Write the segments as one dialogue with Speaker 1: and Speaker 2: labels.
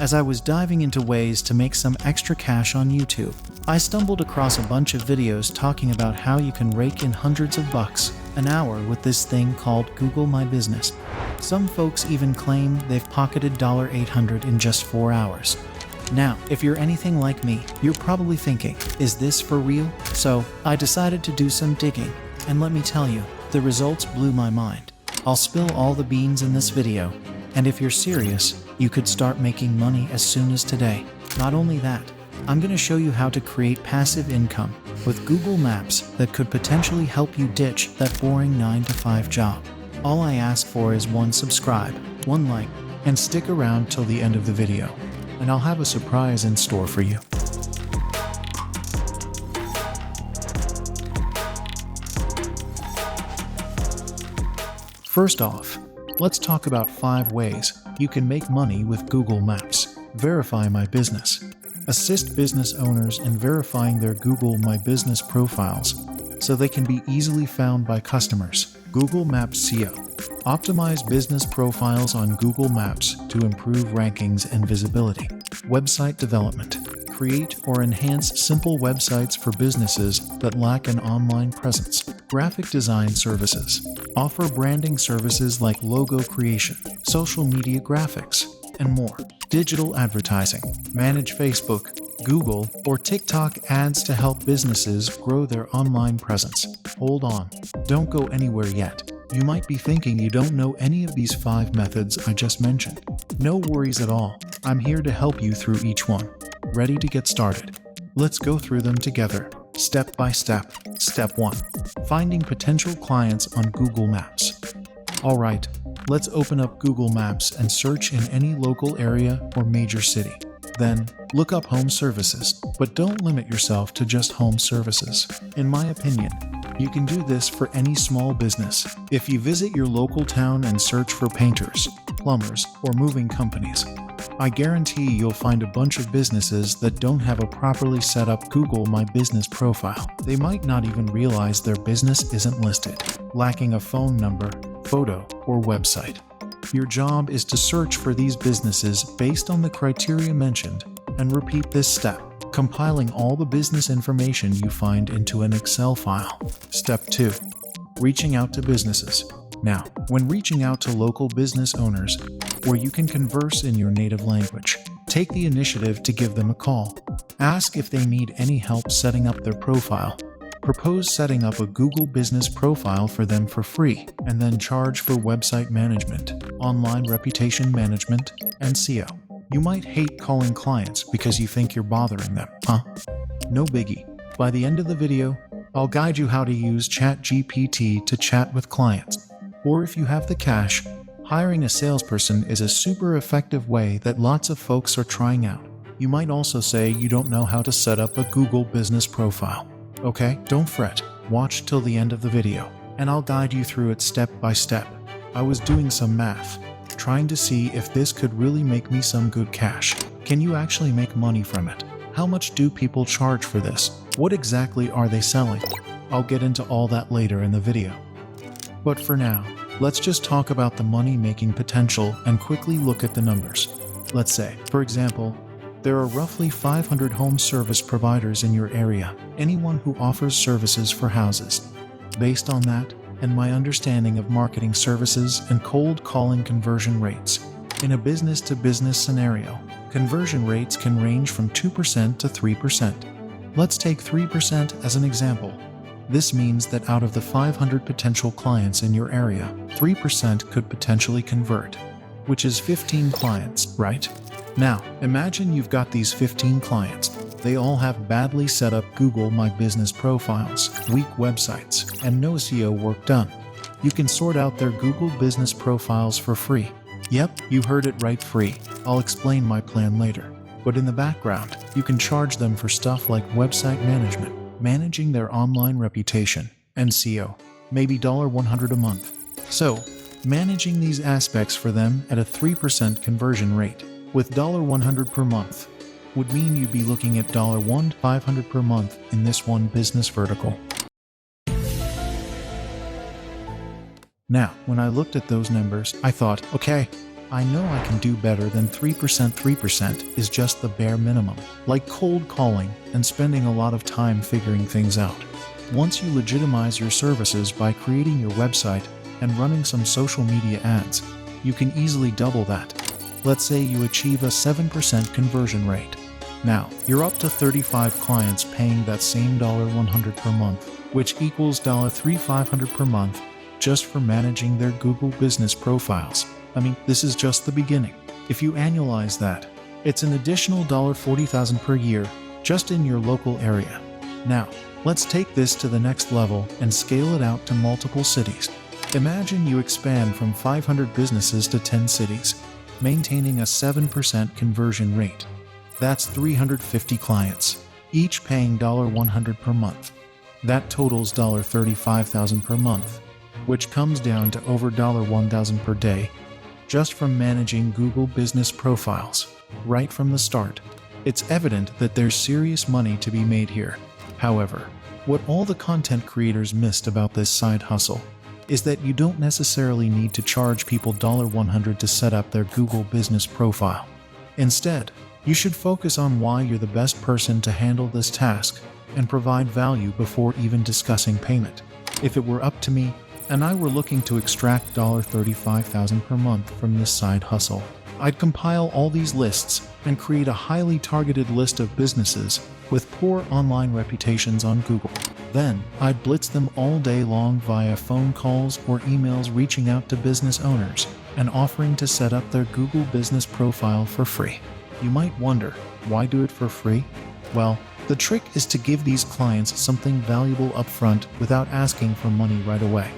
Speaker 1: As I was diving into ways to make some extra cash on YouTube, I stumbled across a bunch of videos talking about how you can rake in hundreds of bucks an hour with this thing called Google My Business. Some folks even claim they've pocketed $800 in just 4 hours. Now, if you're anything like me, you're probably thinking, is this for real? So, I decided to do some digging, and let me tell you, the results blew my mind. I'll spill all the beans in this video, and if you're serious, you could start making money as soon as today. Not only that, I'm going to show you how to create passive income with Google Maps that could potentially help you ditch that boring 9-to-5 job. All I ask for is 1 subscribe, 1 like, and stick around till the end of the video, and I'll have a surprise in store for you. First off, let's talk about 5 ways you can make money with Google Maps. Verify My Business. Assist business owners in verifying their Google My Business profiles so they can be easily found by customers. Google Maps SEO. Optimize business profiles on Google Maps to improve rankings and visibility. Website development. Create or enhance simple websites for businesses that lack an online presence. Graphic design services. Offer branding services like logo creation, social media graphics, and more. Digital advertising. Manage Facebook, Google, or TikTok ads to help businesses grow their online presence. Hold on. Don't go anywhere yet. You might be thinking you don't know any of these 5 methods I just mentioned. No worries at all. I'm here to help you through each one. Ready to get started? Let's go through them together, step by step. Step 1. Finding potential clients on Google Maps. Alright, let's open up Google Maps and search in any local area or major city. Then, look up home services, but don't limit yourself to just home services. In my opinion, you can do this for any small business. If you visit your local town and search for painters, plumbers, or moving companies, I guarantee you'll find a bunch of businesses that don't have a properly set up Google My Business profile. They might not even realize their business isn't listed, lacking a phone number, photo, or website. Your job is to search for these businesses based on the criteria mentioned and repeat this step, compiling all the business information you find into an Excel file. Step 2. Reaching out to businesses. Now, when reaching out to local business owners, where you can converse in your native language, take the initiative to give them a call. Ask if they need any help setting up their profile. Propose setting up a Google Business profile for them for free, and then charge for website management, online reputation management, and SEO. You might hate calling clients because you think you're bothering them, huh? No biggie. By the end of the video, I'll guide you how to use ChatGPT to chat with clients. Or if you have the cash, hiring a salesperson is a super effective way that lots of folks are trying out. You might also say you don't know how to set up a Google Business profile. Okay, don't fret. Watch till the end of the video, and I'll guide you through it step by step. I was doing some math, trying to see if this could really make me some good cash. Can you actually make money from it? How much do people charge for this? What exactly are they selling? I'll get into all that later in the video. But for now, let's just talk about the money-making potential and quickly look at the numbers. Let's say, for example, there are roughly 500 home service providers in your area, anyone who offers services for houses. Based on that, and my understanding of marketing services and cold calling conversion rates, in a business-to-business scenario, conversion rates can range from 2% to 3%. Let's take 3% as an example. This means that out of the 500 potential clients in your area, 3% could potentially convert, which is 15 clients, right? Now, imagine you've got these 15 clients. They all have badly set up Google My Business profiles, weak websites, and no SEO work done. You can sort out their Google Business profiles for free. Yep, you heard it right, free. I'll explain my plan later. But in the background, you can charge them for stuff like website management, managing their online reputation, and SEO, maybe $100 a month. So, managing these aspects for them at a 3% conversion rate, with $100 per month, would mean you'd be looking at $500 per month in this one business vertical. Now, when I looked at those numbers, I thought, okay, I know I can do better than 3%. 3% is just the bare minimum, like cold calling and spending a lot of time figuring things out. Once you legitimize your services by creating your website and running some social media ads, you can easily double that. Let's say you achieve a 7% conversion rate. Now, you're up to 35 clients paying that same $100 per month, which equals $3,500 per month just for managing their Google business profiles. I mean, this is just the beginning. If you annualize that, it's an additional $40,000 per year just in your local area. Now, let's take this to the next level and scale it out to multiple cities. Imagine you expand from 500 businesses to 10 cities, maintaining a 7% conversion rate. That's 350 clients, each paying $100 per month. That totals $35,000 per month, which comes down to over $1,000 per day, just from managing Google business profiles. Right from the start, it's evident that there's serious money to be made here. However, what all the content creators missed about this side hustle is that you don't necessarily need to charge people $100 to set up their Google business profile. Instead, you should focus on why you're the best person to handle this task and provide value before even discussing payment. If it were up to me, and I were looking to extract $35,000 per month from this side hustle, I'd compile all these lists and create a highly targeted list of businesses with poor online reputations on Google. Then, I'd blitz them all day long via phone calls or emails, reaching out to business owners and offering to set up their Google business profile for free. You might wonder, why do it for free? Well, the trick is to give these clients something valuable upfront without asking for money right away.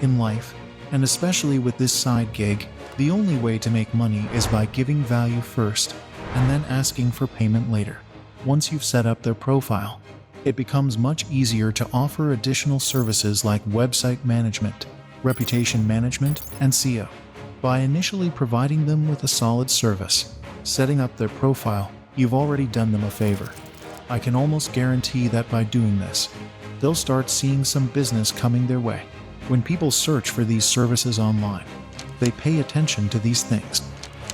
Speaker 1: In life, and especially with this side gig, the only way to make money is by giving value first and then asking for payment later. Once you've set up their profile, it becomes much easier to offer additional services like website management, reputation management, and SEO. By initially providing them with a solid service, setting up their profile, you've already done them a favor. I can almost guarantee that by doing this, they'll start seeing some business coming their way. When people search for these services online, they pay attention to these things.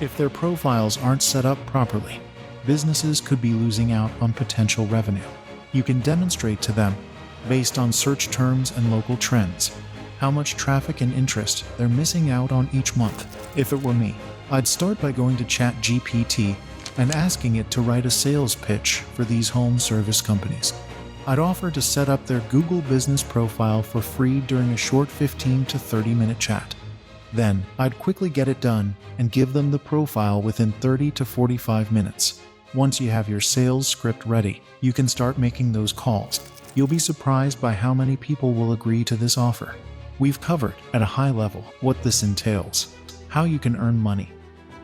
Speaker 1: If their profiles aren't set up properly, businesses could be losing out on potential revenue. You can demonstrate to them, based on search terms and local trends, how much traffic and interest they're missing out on each month. If it were me, I'd start by going to ChatGPT and asking it to write a sales pitch for these home service companies. I'd offer to set up their Google business profile for free during a short 15 to 30-minute chat. Then, I'd quickly get it done and give them the profile within 30 to 45 minutes. Once you have your sales script ready, you can start making those calls. You'll be surprised by how many people will agree to this offer. We've covered, at a high level, what this entails, how you can earn money,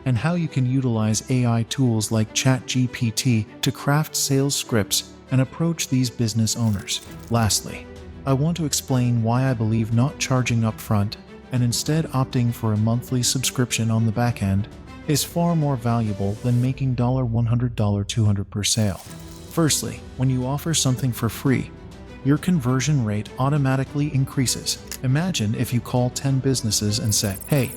Speaker 1: and how you can utilize AI tools like ChatGPT to craft sales scripts and approach these business owners. Lastly, I want to explain why I believe not charging upfront and instead opting for a monthly subscription on the back end is far more valuable than making $100, $200 per sale. Firstly, when you offer something for free, your conversion rate automatically increases. Imagine if you call 10 businesses and say, "Hey,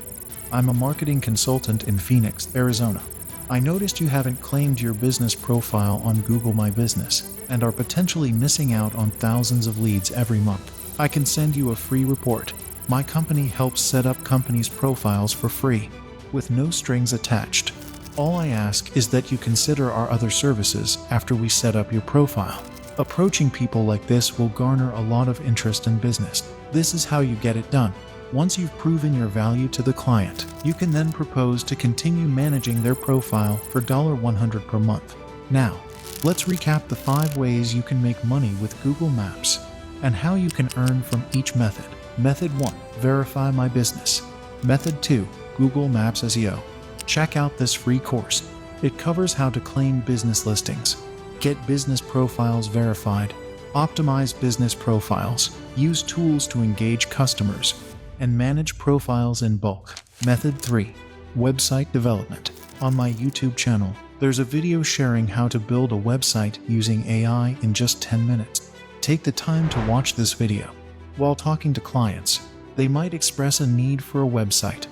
Speaker 1: I'm a marketing consultant in Phoenix, Arizona. I noticed you haven't claimed your business profile on Google My Business and are potentially missing out on thousands of leads every month. I can send you a free report. My company helps set up companies' profiles for free, with no strings attached. All I ask is that you consider our other services after we set up your profile." Approaching people like this will garner a lot of interest in business. This is how you get it done. Once you've proven your value to the client, you can then propose to continue managing their profile for $100 per month. Now, let's recap the 5 ways you can make money with Google Maps and how you can earn from each method. Method 1, verify my business. Method 2, Google Maps SEO. Check out this free course. It covers how to claim business listings, get business profiles verified, optimize business profiles, use tools to engage customers, and manage profiles in bulk. Method 3, website development. On my YouTube channel, there's a video sharing how to build a website using AI in just 10 minutes. Take the time to watch this video. While talking to clients, they might express a need for a website.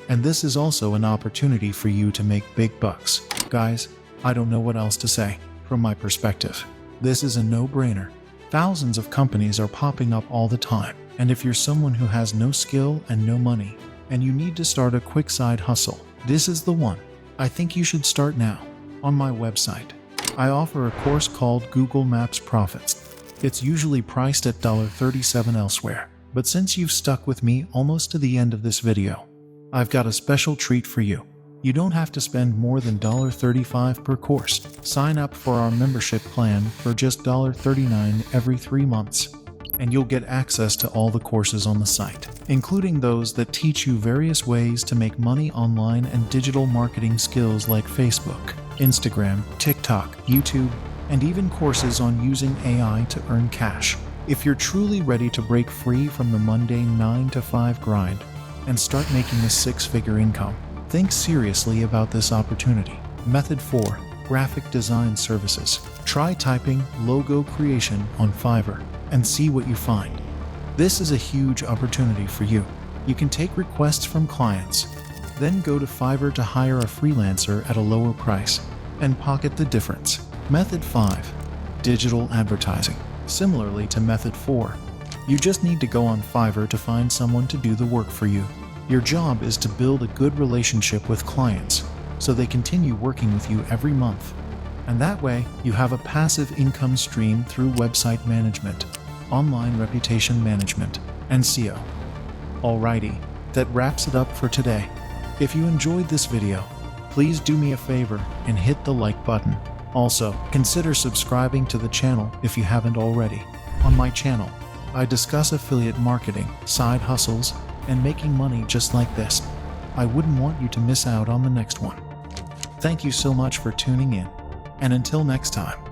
Speaker 1: And this is also an opportunity for you to make big bucks. Guys, I don't know what else to say. From my perspective, this is a no-brainer. Thousands of companies are popping up all the time. And if you're someone who has no skill and no money, and you need to start a quick side hustle, this is the one. I think you should start now. On my website, I offer a course called Google Maps Profits. It's usually priced at $37 elsewhere, but since you've stuck with me almost to the end of this video, I've got a special treat for you. You don't have to spend more than $35 per course. Sign up for our membership plan for just $39 every 3 months, and you'll get access to all the courses on the site, including those that teach you various ways to make money online and digital marketing skills like Facebook, Instagram, TikTok, YouTube, and even courses on using AI to earn cash. If you're truly ready to break free from the mundane 9-to-5 grind and start making a 6-figure income, think seriously about this opportunity. Method 4. Graphic design services. Try typing logo creation on Fiverr and see what you find. This is a huge opportunity for you. You can take requests from clients, then go to Fiverr to hire a freelancer at a lower price and pocket the difference. Method 5. Digital advertising. Similarly to Method 4, you just need to go on Fiverr to find someone to do the work for you. Your job is to build a good relationship with clients so they continue working with you every month. And that way, you have a passive income stream through website management, online reputation management, and SEO. Alrighty, that wraps it up for today. If you enjoyed this video, please do me a favor and hit the like button. Also, consider subscribing to the channel if you haven't already. On my channel, I discuss affiliate marketing, side hustles, and making money just like this. I wouldn't want you to miss out on the next one. Thank you so much for tuning in, and until next time.